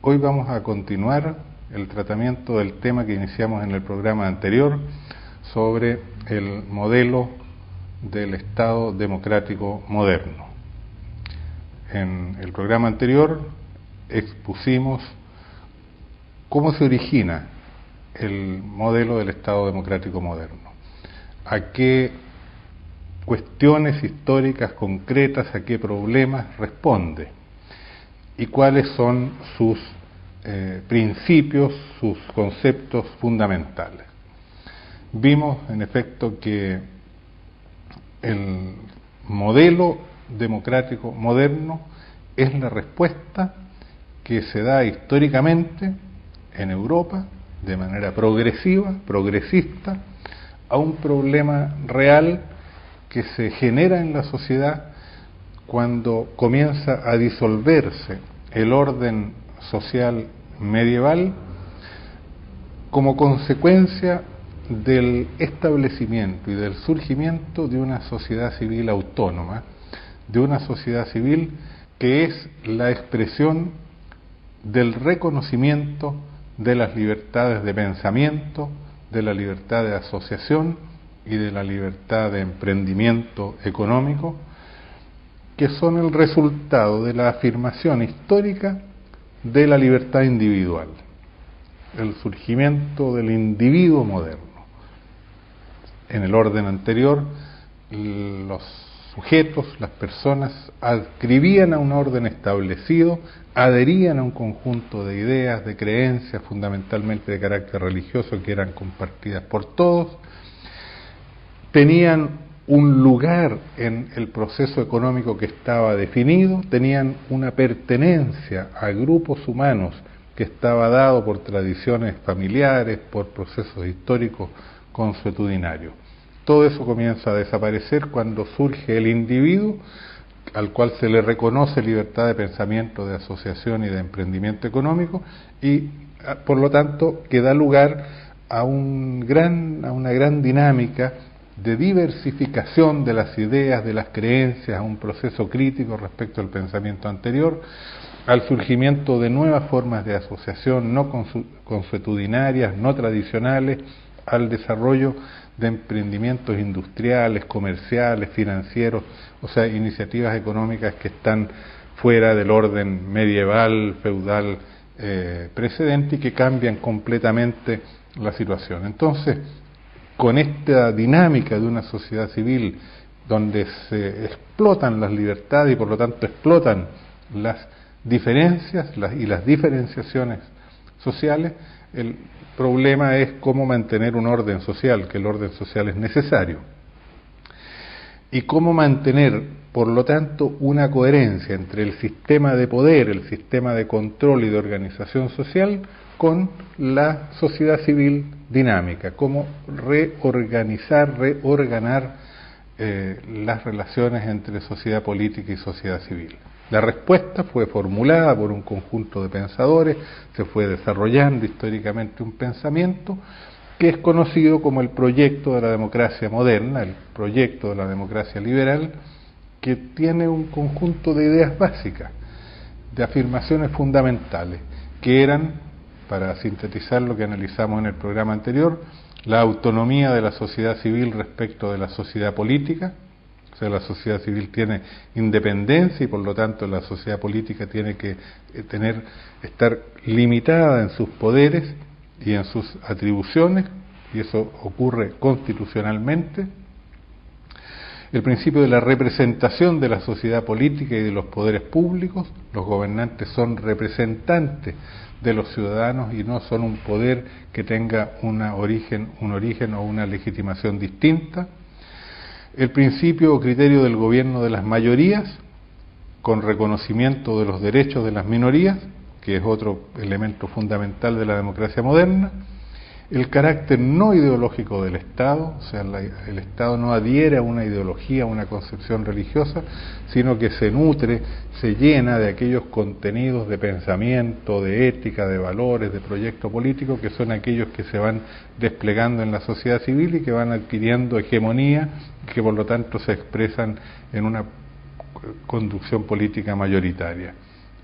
Hoy vamos a continuar el tratamiento del tema que iniciamos en el programa anterior sobre el modelo del Estado democrático moderno. En el programa anterior expusimos cómo se origina el modelo del Estado democrático moderno, a qué cuestiones históricas concretas, a qué problemas responde y cuáles son sus principios, sus conceptos fundamentales. Vimos, en efecto, que el modelo democrático moderno es la respuesta que se da históricamente en Europa de manera progresiva, progresista, a un problema real que se genera en la sociedad cuando comienza a disolverse el orden social medieval como consecuencia del establecimiento y del surgimiento de una sociedad civil autónoma, de una sociedad civil que es la expresión del reconocimiento de las libertades de pensamiento, de la libertad de asociación y de la libertad de emprendimiento económico, que son el resultado de la afirmación histórica de la libertad individual, el surgimiento del individuo moderno. En el orden anterior, los sujetos, las personas, adscribían a un orden establecido, adherían a un conjunto de ideas, de creencias, fundamentalmente de carácter religioso, que eran compartidas por todos, tenían un lugar en el proceso económico que estaba definido, tenían una pertenencia a grupos humanos que estaba dado por tradiciones familiares, por procesos históricos consuetudinarios. Todo eso comienza a desaparecer cuando surge el individuo, al cual se le reconoce libertad de pensamiento, de asociación y de emprendimiento económico, y por lo tanto que da lugar a una gran dinámica de diversificación de las ideas, de las creencias, a un proceso crítico respecto al pensamiento anterior, al surgimiento de nuevas formas de asociación no consuetudinarias, no tradicionales, al desarrollo de emprendimientos industriales, comerciales, financieros, o sea, iniciativas económicas que están fuera del orden medieval, feudal precedente y que cambian completamente la situación. Entonces, con esta dinámica de una sociedad civil donde se explotan las libertades y por lo tanto explotan las diferencias y las diferenciaciones sociales, el problema es cómo mantener un orden social, que el orden social es necesario, y cómo mantener, por lo tanto, una coherencia entre el sistema de poder, el sistema de control y de organización social con la sociedad civil dinámica, cómo reorganar las relaciones entre sociedad política y sociedad civil. La respuesta fue formulada por un conjunto de pensadores, se fue desarrollando históricamente un pensamiento que es conocido como el proyecto de la democracia moderna, el proyecto de la democracia liberal, que tiene un conjunto de ideas básicas, de afirmaciones fundamentales, que eran, para sintetizar lo que analizamos en el programa anterior, la autonomía de la sociedad civil respecto de la sociedad política. O sea, la sociedad civil tiene independencia y por lo tanto la sociedad política tiene que estar limitada en sus poderes y en sus atribuciones, y eso ocurre constitucionalmente. El principio de la representación de la sociedad política y de los poderes públicos. Los gobernantes son representantes de los ciudadanos y no son un poder que tenga un origen o una legitimación distinta. El principio o criterio del gobierno de las mayorías, con reconocimiento de los derechos de las minorías, que es otro elemento fundamental de la democracia moderna. El carácter no ideológico del Estado, o sea, el Estado no adhiere a una ideología, a una concepción religiosa, sino que se nutre, se llena de aquellos contenidos de pensamiento, de ética, de valores, de proyecto político, que son aquellos que se van desplegando en la sociedad civil y que van adquiriendo hegemonía, que por lo tanto se expresan en una conducción política mayoritaria.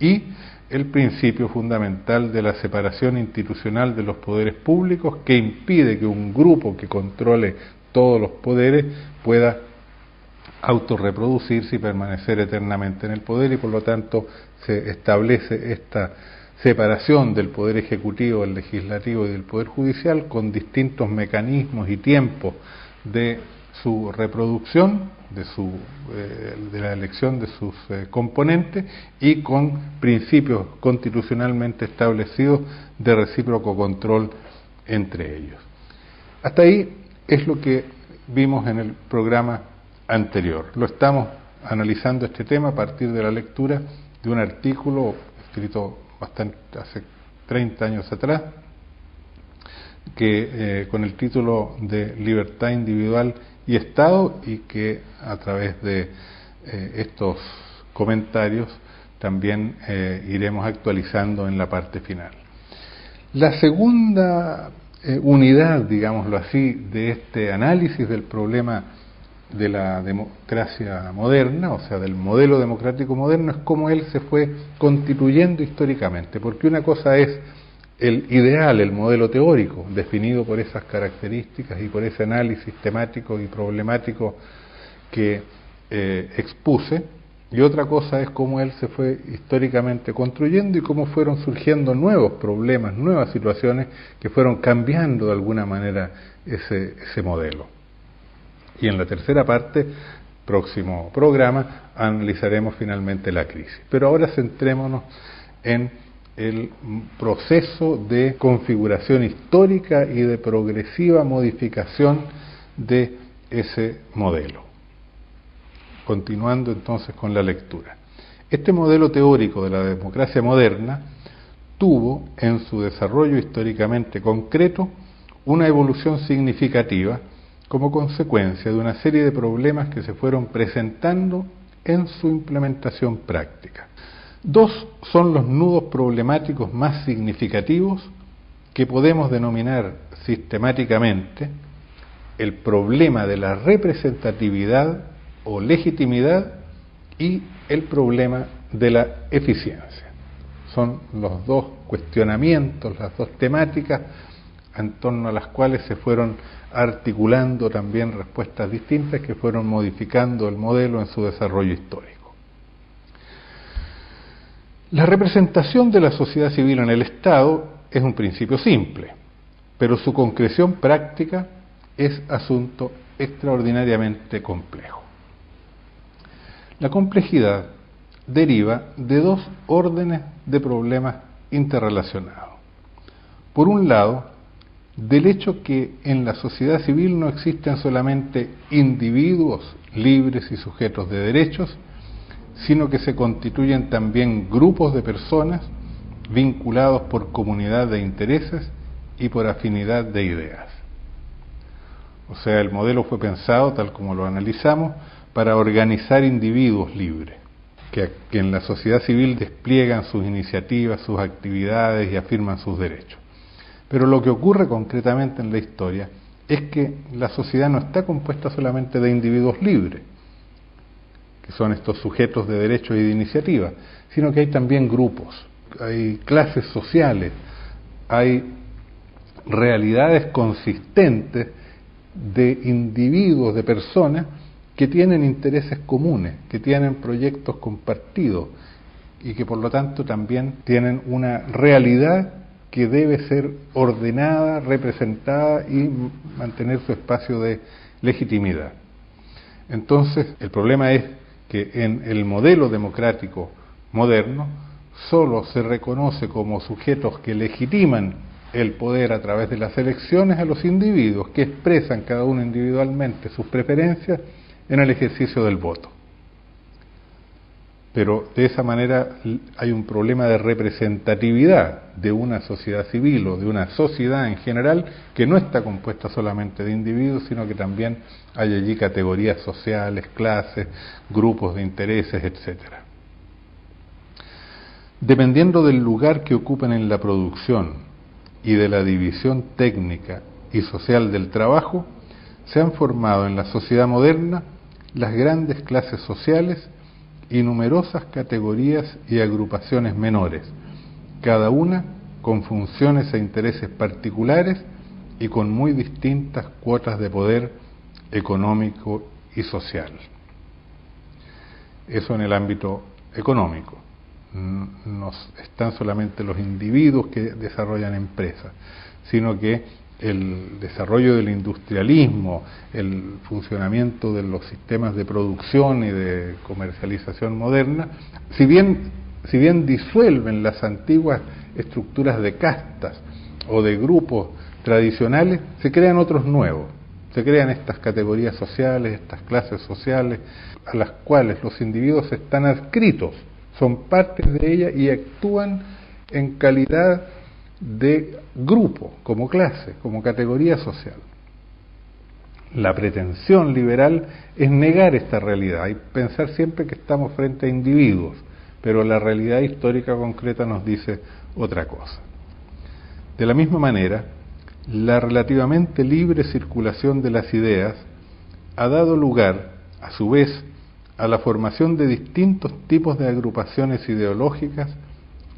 y el principio fundamental de la separación institucional de los poderes públicos, que impide que un grupo que controle todos los poderes pueda autorreproducirse y permanecer eternamente en el poder, y por lo tanto se establece esta separación del poder ejecutivo, del legislativo y del poder judicial con distintos mecanismos y tiempos de su reproducción, de la elección de sus componentes, y con principios constitucionalmente establecidos de recíproco control entre ellos. Hasta ahí es lo que vimos en el programa anterior. Lo estamos analizando este tema a partir de la lectura de un artículo escrito hace 30 años atrás, que con el título de Libertad Individual y Estado, y que a través de estos comentarios también iremos actualizando en la parte final. La segunda unidad, digámoslo así, de este análisis del problema de la democracia moderna, o sea, del modelo democrático moderno, es cómo él se fue constituyendo históricamente, porque una cosa es el ideal, el modelo teórico, definido por esas características y por ese análisis temático y problemático que expuse, y otra cosa es cómo él se fue históricamente construyendo y cómo fueron surgiendo nuevos problemas, nuevas situaciones que fueron cambiando de alguna manera ese modelo. Y en la tercera parte, próximo programa, analizaremos finalmente la crisis. Pero ahora centrémonos en el proceso de configuración histórica y de progresiva modificación de ese modelo. Continuando entonces con la lectura. Este modelo teórico de la democracia moderna tuvo en su desarrollo históricamente concreto una evolución significativa como consecuencia de una serie de problemas que se fueron presentando en su implementación práctica. Dos son los nudos problemáticos más significativos que podemos denominar sistemáticamente el problema de la representatividad o legitimidad y el problema de la eficiencia. Son los dos cuestionamientos, las dos temáticas en torno a las cuales se fueron articulando también respuestas distintas que fueron modificando el modelo en su desarrollo histórico. La representación de la sociedad civil en el Estado es un principio simple, pero su concreción práctica es asunto extraordinariamente complejo. La complejidad deriva de dos órdenes de problemas interrelacionados. Por un lado, del hecho que en la sociedad civil no existen solamente individuos libres y sujetos de derechos, sino que se constituyen también grupos de personas vinculados por comunidad de intereses y por afinidad de ideas. O sea, el modelo fue pensado, tal como lo analizamos, para organizar individuos libres, que en la sociedad civil despliegan sus iniciativas, sus actividades y afirman sus derechos. Pero lo que ocurre concretamente en la historia es que la sociedad no está compuesta solamente de individuos libres, que son estos sujetos de derechos y de iniciativa, sino que hay también grupos, hay clases sociales, hay realidades consistentes de individuos, de personas que tienen intereses comunes, que tienen proyectos compartidos y que por lo tanto también tienen una realidad que debe ser ordenada, representada y mantener su espacio de legitimidad. Entonces, el problema es que en el modelo democrático moderno solo se reconoce como sujetos que legitiman el poder a través de las elecciones a los individuos que expresan cada uno individualmente sus preferencias en el ejercicio del voto. Pero de esa manera hay un problema de representatividad de una sociedad civil o de una sociedad en general que no está compuesta solamente de individuos, sino que también hay allí categorías sociales, clases, grupos de intereses, etc. Dependiendo del lugar que ocupen en la producción y de la división técnica y social del trabajo, se han formado en la sociedad moderna las grandes clases sociales y numerosas categorías y agrupaciones menores, cada una con funciones e intereses particulares y con muy distintas cuotas de poder económico y social. Eso en el ámbito económico. No están solamente los individuos que desarrollan empresas, sino que el desarrollo del industrialismo, el funcionamiento de los sistemas de producción y de comercialización moderna, si bien disuelven las antiguas estructuras de castas o de grupos tradicionales, se crean otros nuevos. Se crean estas categorías sociales, estas clases sociales, a las cuales los individuos están adscritos, son partes de ella y actúan en calidad de grupo, como clase, como categoría social. La pretensión liberal es negar esta realidad y pensar siempre que estamos frente a individuos, pero la realidad histórica concreta nos dice otra cosa. De la misma manera, la relativamente libre circulación de las ideas ha dado lugar, a su vez, a la formación de distintos tipos de agrupaciones ideológicas,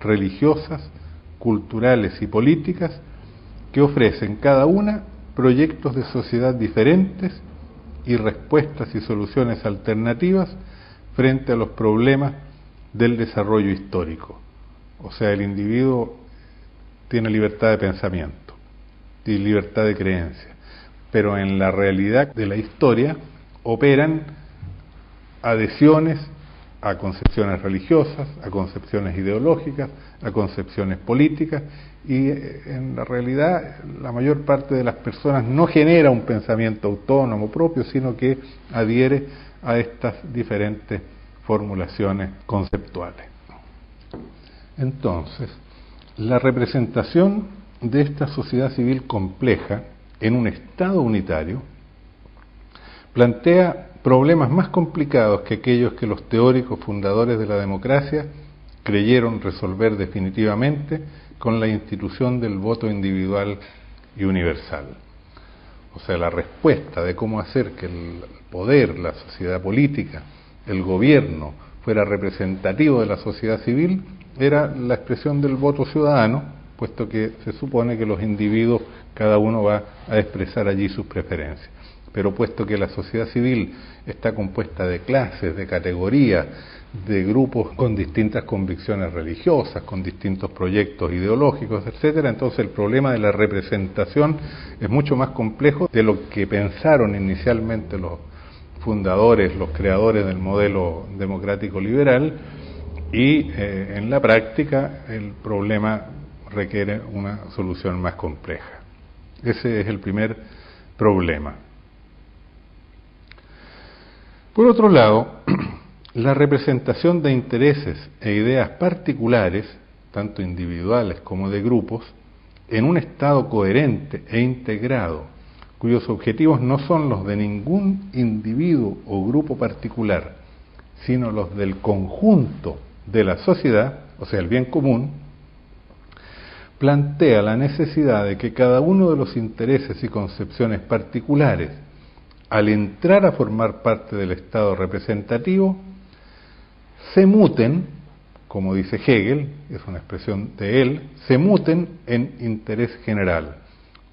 religiosas, culturales y políticas que ofrecen cada una proyectos de sociedad diferentes y respuestas y soluciones alternativas frente a los problemas del desarrollo histórico. O sea, el individuo tiene libertad de pensamiento y libertad de creencia, pero en la realidad de la historia operan adhesiones a concepciones religiosas, a concepciones ideológicas, a concepciones políticas, y en la realidad la mayor parte de las personas no genera un pensamiento autónomo propio, sino que adhiere a estas diferentes formulaciones conceptuales. Entonces, la representación de esta sociedad civil compleja en un Estado unitario plantea problemas más complicados que aquellos que los teóricos fundadores de la democracia creyeron resolver definitivamente con la institución del voto individual y universal. O sea, la respuesta de cómo hacer que el poder, la sociedad política, el gobierno fuera representativo de la sociedad civil era la expresión del voto ciudadano, puesto que se supone que los individuos, cada uno va a expresar allí sus preferencias. Pero puesto que la sociedad civil está compuesta de clases, de categorías, de grupos con distintas convicciones religiosas, con distintos proyectos ideológicos, etcétera, entonces el problema de la representación es mucho más complejo de lo que pensaron inicialmente los fundadores, los creadores del modelo democrático liberal, y en la práctica el problema requiere una solución más compleja. Ese es el primer problema. Por otro lado, la representación de intereses e ideas particulares, tanto individuales como de grupos, en un Estado coherente e integrado, cuyos objetivos no son los de ningún individuo o grupo particular, sino los del conjunto de la sociedad, o sea, el bien común, plantea la necesidad de que cada uno de los intereses y concepciones particulares, al entrar a formar parte del Estado representativo, se muten, como dice Hegel, es una expresión de él, se muten en interés general,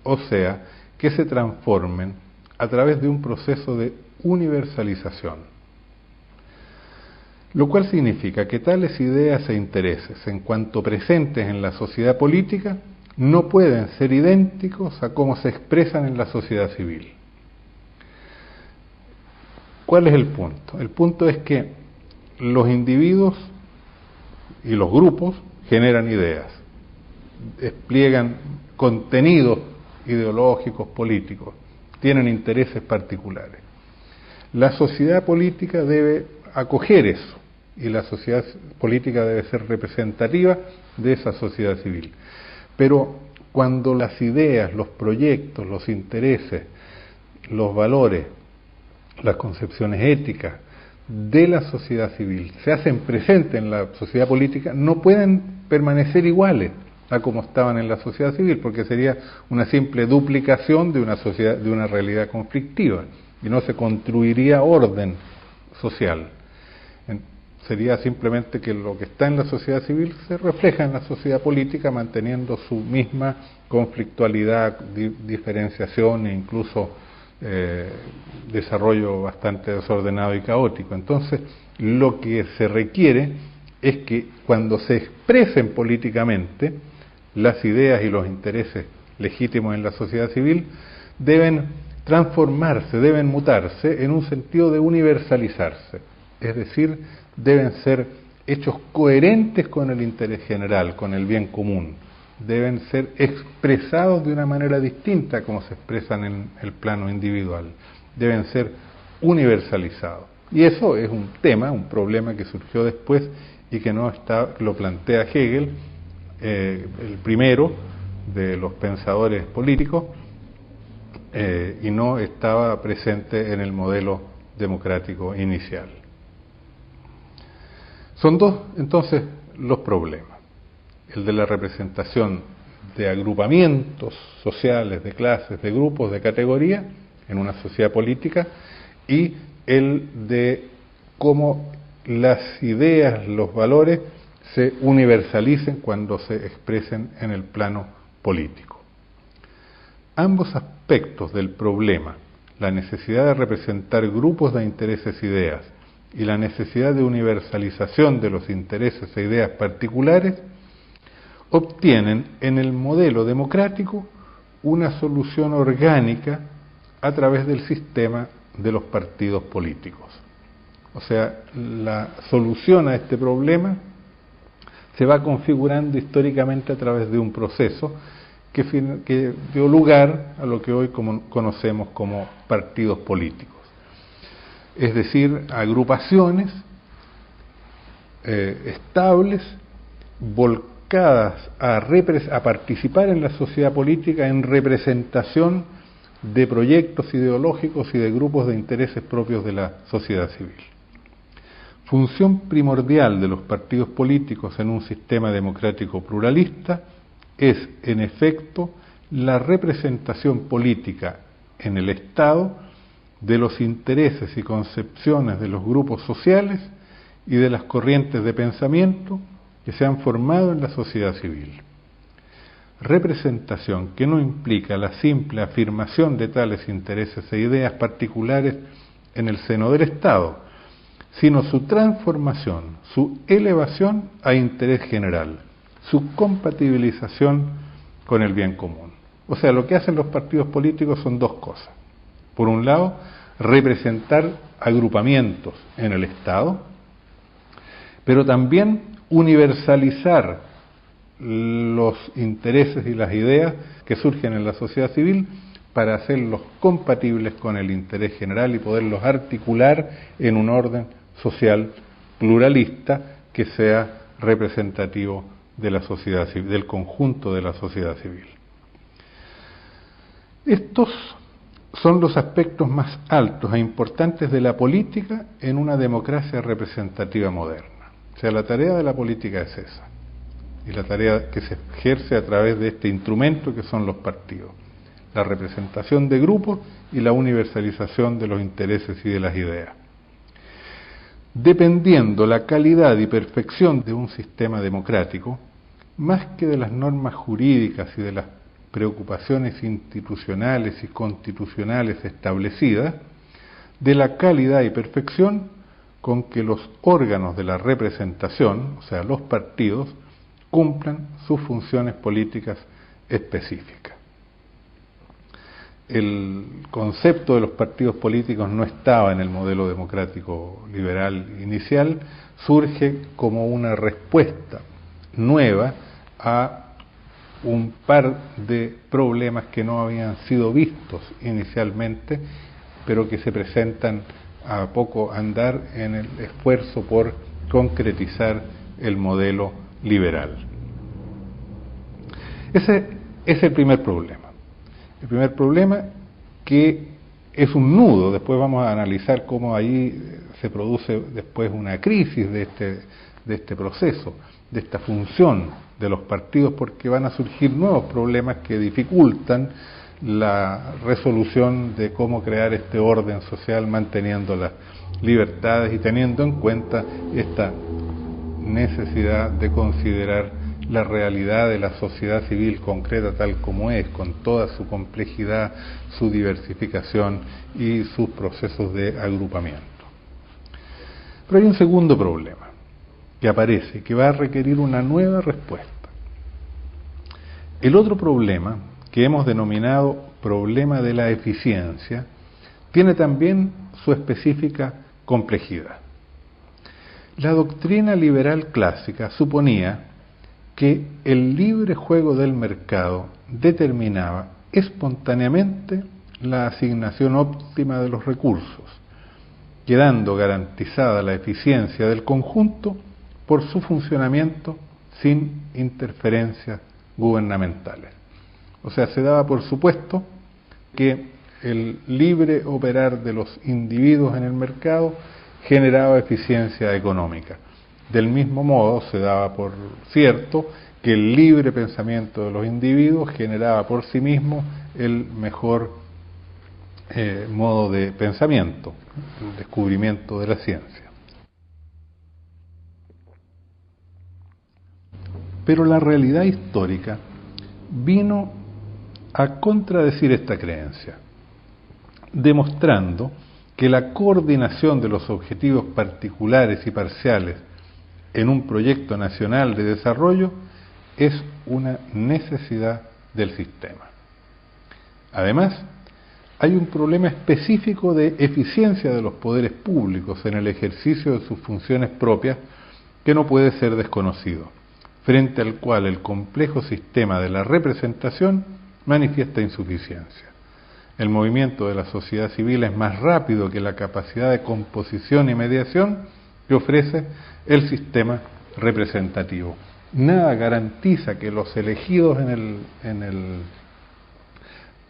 o sea, que se transformen a través de un proceso de universalización. Lo cual significa que tales ideas e intereses, en cuanto presentes en la sociedad política, no pueden ser idénticos a cómo se expresan en la sociedad civil. ¿Cuál es el punto? El punto es que los individuos y los grupos generan ideas, despliegan contenidos ideológicos, políticos, tienen intereses particulares. La sociedad política debe acoger eso y la sociedad política debe ser representativa de esa sociedad civil. Pero cuando las ideas, los proyectos, los intereses, los valores, las concepciones éticas de la sociedad civil se hacen presentes en la sociedad política, no pueden permanecer iguales a como estaban en la sociedad civil, porque sería una simple duplicación de una sociedad, de una realidad conflictiva, y no se construiría orden social. sería simplemente que lo que está en la sociedad civil se refleja en la sociedad política, manteniendo su misma conflictualidad, diferenciación e incluso desarrollo bastante desordenado y caótico. Entonces, lo que se requiere es que cuando se expresen políticamente las ideas y los intereses legítimos en la sociedad civil, deben transformarse, deben mutarse en un sentido de universalizarse, es decir, deben ser hechos coherentes con el interés general, con el bien común, deben ser expresados de una manera distinta como se expresan en el plano individual, deben ser universalizados. Y eso es un tema, un problema que surgió después y que no está, lo plantea Hegel, el primero de los pensadores políticos, y no estaba presente en el modelo democrático inicial. Son dos, entonces, los problemas. El de la representación de agrupamientos sociales, de clases, de grupos, de categorías en una sociedad política, y el de cómo las ideas, los valores se universalicen cuando se expresen en el plano político. Ambos aspectos del problema, la necesidad de representar grupos de intereses e ideas y la necesidad de universalización de los intereses e ideas particulares, obtienen en el modelo democrático una solución orgánica a través del sistema de los partidos políticos. O sea, la solución a este problema se va configurando históricamente a través de un proceso que dio lugar a lo que hoy conocemos como partidos políticos. Es decir, agrupaciones estables, volcadas a participar en la sociedad política en representación de proyectos ideológicos y de grupos de intereses propios de la sociedad civil. Función primordial de los partidos políticos en un sistema democrático pluralista es, en efecto, la representación política en el Estado de los intereses y concepciones de los grupos sociales y de las corrientes de pensamiento que se han formado en la sociedad civil. Representación que no implica la simple afirmación de tales intereses e ideas particulares en el seno del Estado, sino su transformación, su elevación a interés general, su compatibilización con el bien común. O sea, lo que hacen los partidos políticos son dos cosas. Por un lado, representar agrupamientos en el Estado, pero también universalizar los intereses y las ideas que surgen en la sociedad civil para hacerlos compatibles con el interés general y poderlos articular en un orden social pluralista que sea representativo de la sociedad civil, del conjunto de la sociedad civil. Estos son los aspectos más altos e importantes de la política en una democracia representativa moderna. O sea, la tarea de la política es esa, y la tarea que se ejerce a través de este instrumento que son los partidos, la representación de grupos y la universalización de los intereses y de las ideas. Dependiendo la calidad y perfección de un sistema democrático, más que de las normas jurídicas y de las preocupaciones institucionales y constitucionales establecidas, de la calidad y perfección con que los órganos de la representación, o sea, los partidos, cumplan sus funciones políticas específicas. El concepto de los partidos políticos no estaba en el modelo democrático liberal inicial, surge como una respuesta nueva a un par de problemas que no habían sido vistos inicialmente, pero que se presentan a poco andar en el esfuerzo por concretizar el modelo liberal. Ese es el primer problema. El primer problema, que es un nudo. Después vamos a analizar cómo ahí se produce después una crisis de este proceso, de esta función de los partidos, porque van a surgir nuevos problemas que dificultan la resolución de cómo crear este orden social manteniendo las libertades y teniendo en cuenta esta necesidad de considerar la realidad de la sociedad civil concreta tal como es, con toda su complejidad, su diversificación y sus procesos de agrupamiento. Pero hay un segundo problema que aparece, que va a requerir una nueva respuesta. El otro problema, que hemos denominado problema de la eficiencia, tiene también su específica complejidad. La doctrina liberal clásica suponía que el libre juego del mercado determinaba espontáneamente la asignación óptima de los recursos, quedando garantizada la eficiencia del conjunto por su funcionamiento sin interferencias gubernamentales. O sea, se daba por supuesto que el libre operar de los individuos en el mercado generaba eficiencia económica. Del mismo modo, se daba por cierto que el libre pensamiento de los individuos generaba por sí mismo el mejor modo de pensamiento, el descubrimiento de la ciencia. Pero la realidad histórica vino a contradecir esta creencia, demostrando que la coordinación de los objetivos particulares y parciales en un proyecto nacional de desarrollo es una necesidad del sistema. Además, hay un problema específico de eficiencia de los poderes públicos en el ejercicio de sus funciones propias que no puede ser desconocido, frente al cual el complejo sistema de la representación manifiesta insuficiencia. El movimiento de la sociedad civil es más rápido que la capacidad de composición y mediación que ofrece el sistema representativo. Nada garantiza que los elegidos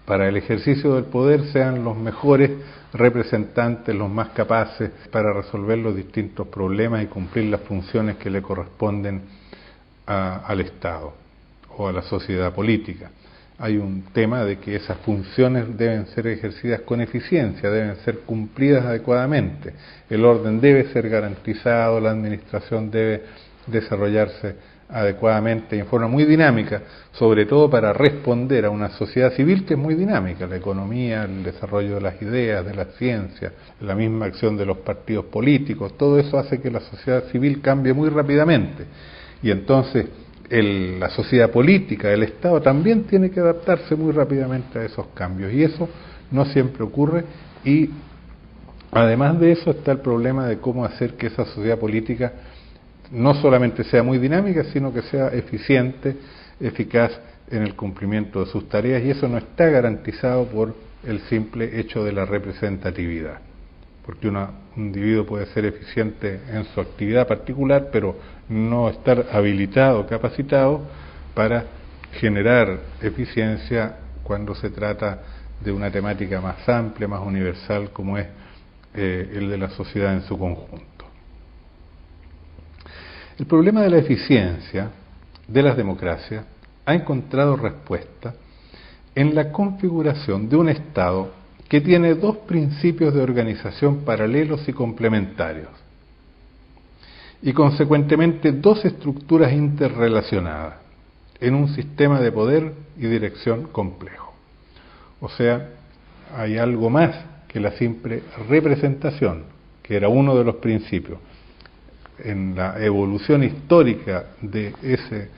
para el ejercicio del poder sean los mejores representantes, los más capaces para resolver los distintos problemas y cumplir las funciones que le corresponden al Estado o a la sociedad política. Hay un tema de que esas funciones deben ser ejercidas con eficiencia, deben ser cumplidas adecuadamente, el orden debe ser garantizado, la administración debe desarrollarse adecuadamente y en forma muy dinámica, sobre todo para responder a una sociedad civil que es muy dinámica, la economía, el desarrollo de las ideas, de la ciencia, la misma acción de los partidos políticos, todo eso hace que la sociedad civil cambie muy rápidamente y entonces la sociedad política, el Estado también tiene que adaptarse muy rápidamente a esos cambios y eso no siempre ocurre y además de eso está el problema de cómo hacer que esa sociedad política no solamente sea muy dinámica, sino que sea eficiente, eficaz en el cumplimiento de sus tareas y eso no está garantizado por el simple hecho de la representatividad. Porque un individuo puede ser eficiente en su actividad particular, pero no estar habilitado, capacitado para generar eficiencia cuando se trata de una temática más amplia, más universal, como es el de la sociedad en su conjunto. El problema de la eficiencia de las democracias ha encontrado respuesta en la configuración de un Estado que tiene dos principios de organización paralelos y complementarios, y consecuentemente dos estructuras interrelacionadas en un sistema de poder y dirección complejo. O sea, hay algo más que la simple representación, que era uno de los principios. En la evolución histórica de ese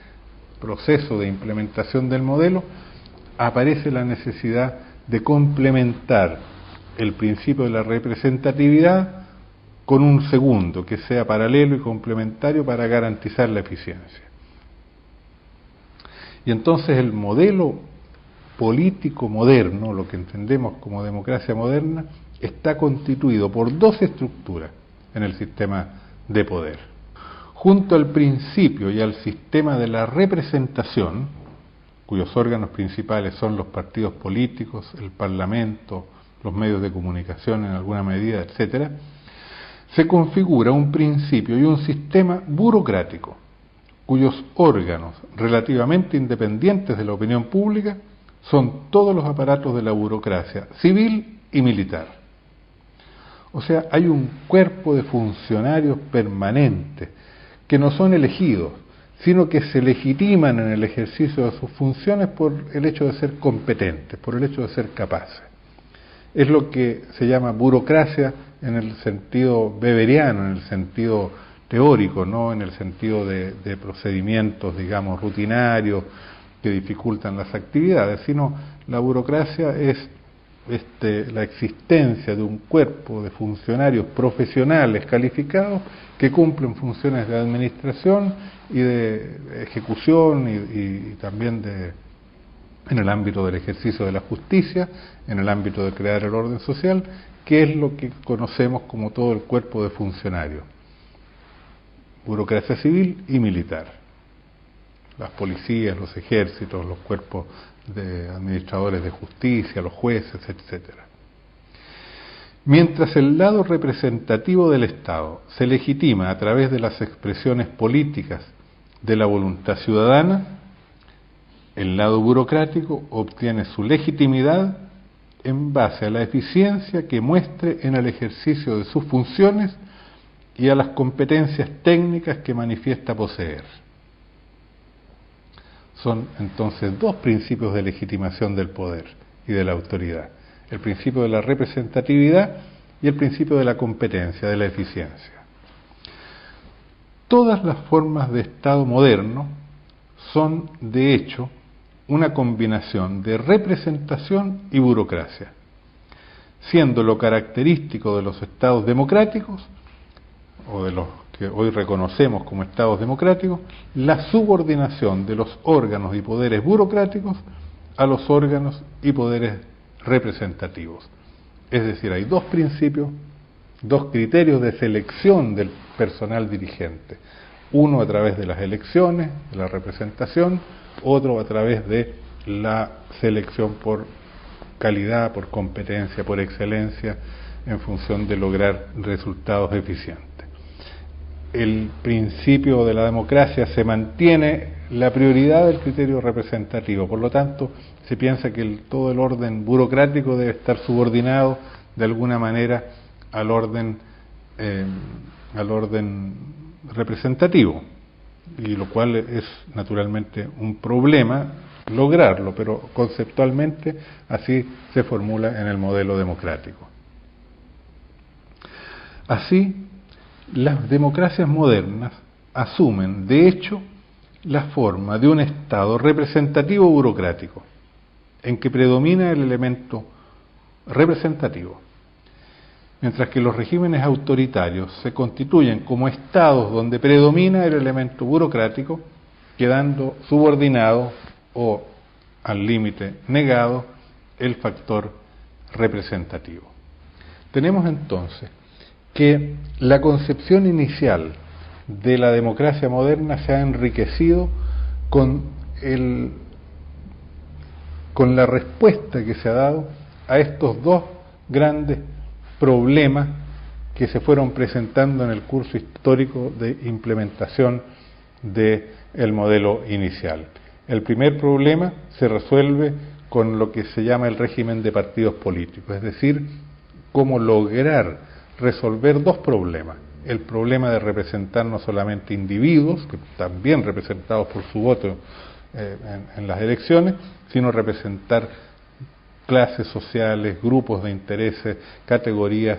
proceso de implementación del modelo, aparece la necesidad de complementar el principio de la representatividad con un segundo que sea paralelo y complementario para garantizar la eficiencia. Y entonces el modelo político moderno, lo que entendemos como democracia moderna, está constituido por dos estructuras en el sistema de poder. Junto al principio y al sistema de la representación, cuyos órganos principales son los partidos políticos, el Parlamento, los medios de comunicación en alguna medida, etcétera, se configura un principio y un sistema burocrático, cuyos órganos relativamente independientes de la opinión pública son todos los aparatos de la burocracia, civil y militar. O sea, hay un cuerpo de funcionarios permanentes que no son elegidos, sino que se legitiman en el ejercicio de sus funciones por el hecho de ser competentes, por el hecho de ser capaces. Es lo que se llama burocracia en el sentido weberiano, en el sentido teórico, no en el sentido de procedimientos, digamos, rutinarios que dificultan las actividades, sino la burocracia es la existencia de un cuerpo de funcionarios profesionales calificados que cumplen funciones de administración y de ejecución y también en el ámbito del ejercicio de la justicia, en el ámbito de crear el orden social, que es lo que conocemos como todo el cuerpo de funcionarios. Burocracia civil y militar. Las policías, los ejércitos, los cuerpos de administradores de justicia, los jueces, etcétera. Mientras el lado representativo del Estado se legitima a través de las expresiones políticas de la voluntad ciudadana, el lado burocrático obtiene su legitimidad en base a la eficiencia que muestre en el ejercicio de sus funciones y a las competencias técnicas que manifiesta poseer. Son entonces dos principios de legitimación del poder y de la autoridad: el principio de la representatividad y el principio de la competencia, de la eficiencia. Todas las formas de Estado moderno son, de hecho, una combinación de representación y burocracia, siendo lo característico de los Estados democráticos, o de los que hoy reconocemos como Estados democráticos, la subordinación de los órganos y poderes burocráticos a los órganos y poderes representativos. Es decir, hay dos principios, dos criterios de selección del personal dirigente: uno a través de las elecciones, de la representación; otro a través de la selección por calidad, por competencia, por excelencia, en función de lograr resultados eficientes. El principio de la democracia se mantiene la prioridad del criterio representativo, por lo tanto se piensa que todo el orden burocrático debe estar subordinado de alguna manera al orden representativo, y lo cual es naturalmente un problema lograrlo, pero conceptualmente así se formula en el modelo democrático. Así, las democracias modernas asumen, de hecho, la forma de un Estado representativo burocrático, en que predomina el elemento representativo, mientras que los regímenes autoritarios se constituyen como Estados donde predomina el elemento burocrático, quedando subordinado o, al límite, negado el factor representativo. Tenemos entonces que la concepción inicial de la democracia moderna se ha enriquecido con la respuesta que se ha dado a estos dos grandes problemas que se fueron presentando en el curso histórico de implementación del modelo inicial. El primer problema se resuelve con lo que se llama el régimen de partidos políticos, es decir, cómo lograr resolver dos problemas: el problema de representar no solamente individuos, que también representados por su voto en las elecciones, sino representar clases sociales, grupos de intereses, categorías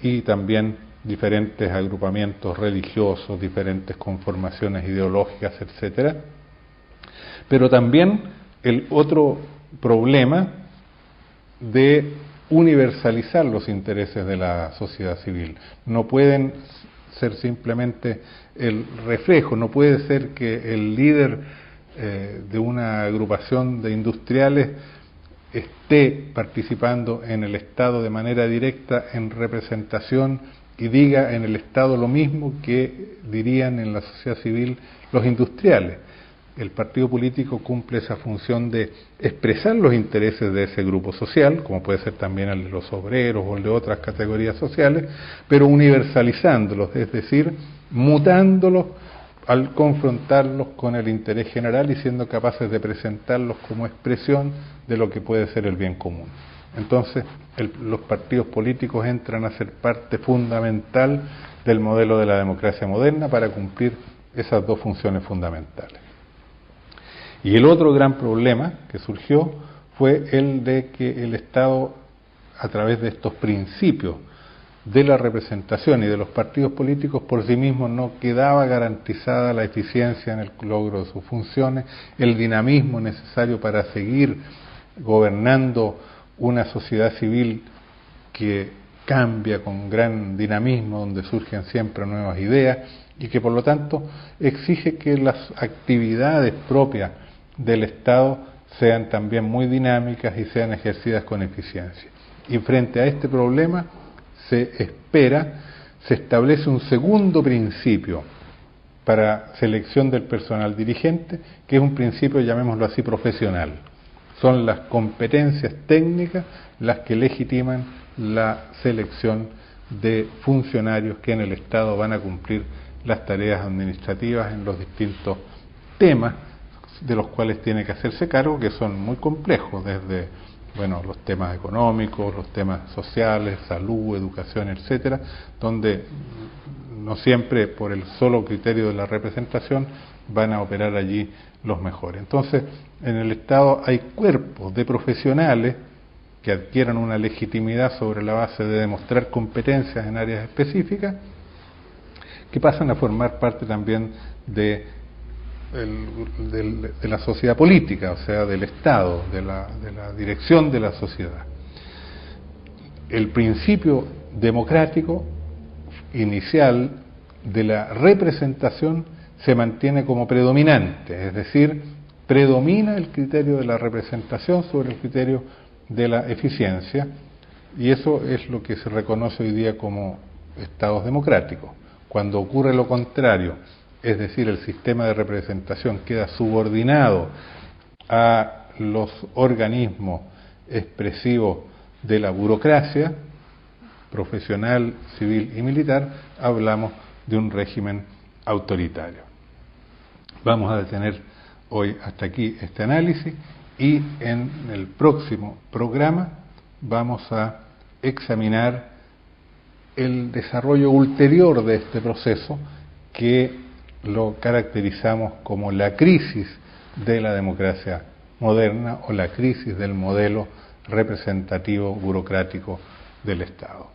y también diferentes agrupamientos religiosos, diferentes conformaciones ideológicas, etcétera. Pero también el otro problema de universalizar los intereses de la sociedad civil. No pueden ser simplemente el reflejo, no puede ser que el líder de una agrupación de industriales esté participando en el Estado de manera directa en representación y diga en el Estado lo mismo que dirían en la sociedad civil los industriales. El partido político cumple esa función de expresar los intereses de ese grupo social, como puede ser también el de los obreros o el de otras categorías sociales, pero universalizándolos, es decir, mutándolos al confrontarlos con el interés general y siendo capaces de presentarlos como expresión de lo que puede ser el bien común. Entonces, los partidos políticos entran a ser parte fundamental del modelo de la democracia moderna para cumplir esas dos funciones fundamentales. Y el otro gran problema que surgió fue el de que el Estado, a través de estos principios de la representación y de los partidos políticos, por sí mismos no quedaba garantizada la eficiencia en el logro de sus funciones, el dinamismo necesario para seguir gobernando una sociedad civil que cambia con gran dinamismo, donde surgen siempre nuevas ideas y que por lo tanto exige que las actividades propias del Estado sean también muy dinámicas y sean ejercidas con eficiencia. Y frente a este problema se establece un segundo principio para selección del personal dirigente, que es un principio, llamémoslo así, profesional. Son las competencias técnicas las que legitiman la selección de funcionarios que en el Estado van a cumplir las tareas administrativas en los distintos temas de los cuales tiene que hacerse cargo, que son muy complejos, desde los temas económicos, los temas sociales, salud, educación, etcétera, donde no siempre por el solo criterio de la representación van a operar allí los mejores. Entonces, en el Estado hay cuerpos de profesionales que adquieran una legitimidad sobre la base de demostrar competencias en áreas específicas, que pasan a formar parte también de la sociedad política, o sea, del Estado, de la dirección de la sociedad. El principio democrático inicial de la representación se mantiene como predominante, es decir, predomina el criterio de la representación sobre el criterio de la eficiencia, y eso es lo que se reconoce hoy día como estados democráticos. Cuando ocurre lo contrario, es decir, el sistema de representación queda subordinado a los organismos expresivos de la burocracia profesional, civil y militar, hablamos de un régimen autoritario. Vamos a detener hoy hasta aquí este análisis y en el próximo programa vamos a examinar el desarrollo ulterior de este proceso, que lo caracterizamos como la crisis de la democracia moderna o la crisis del modelo representativo burocrático del Estado.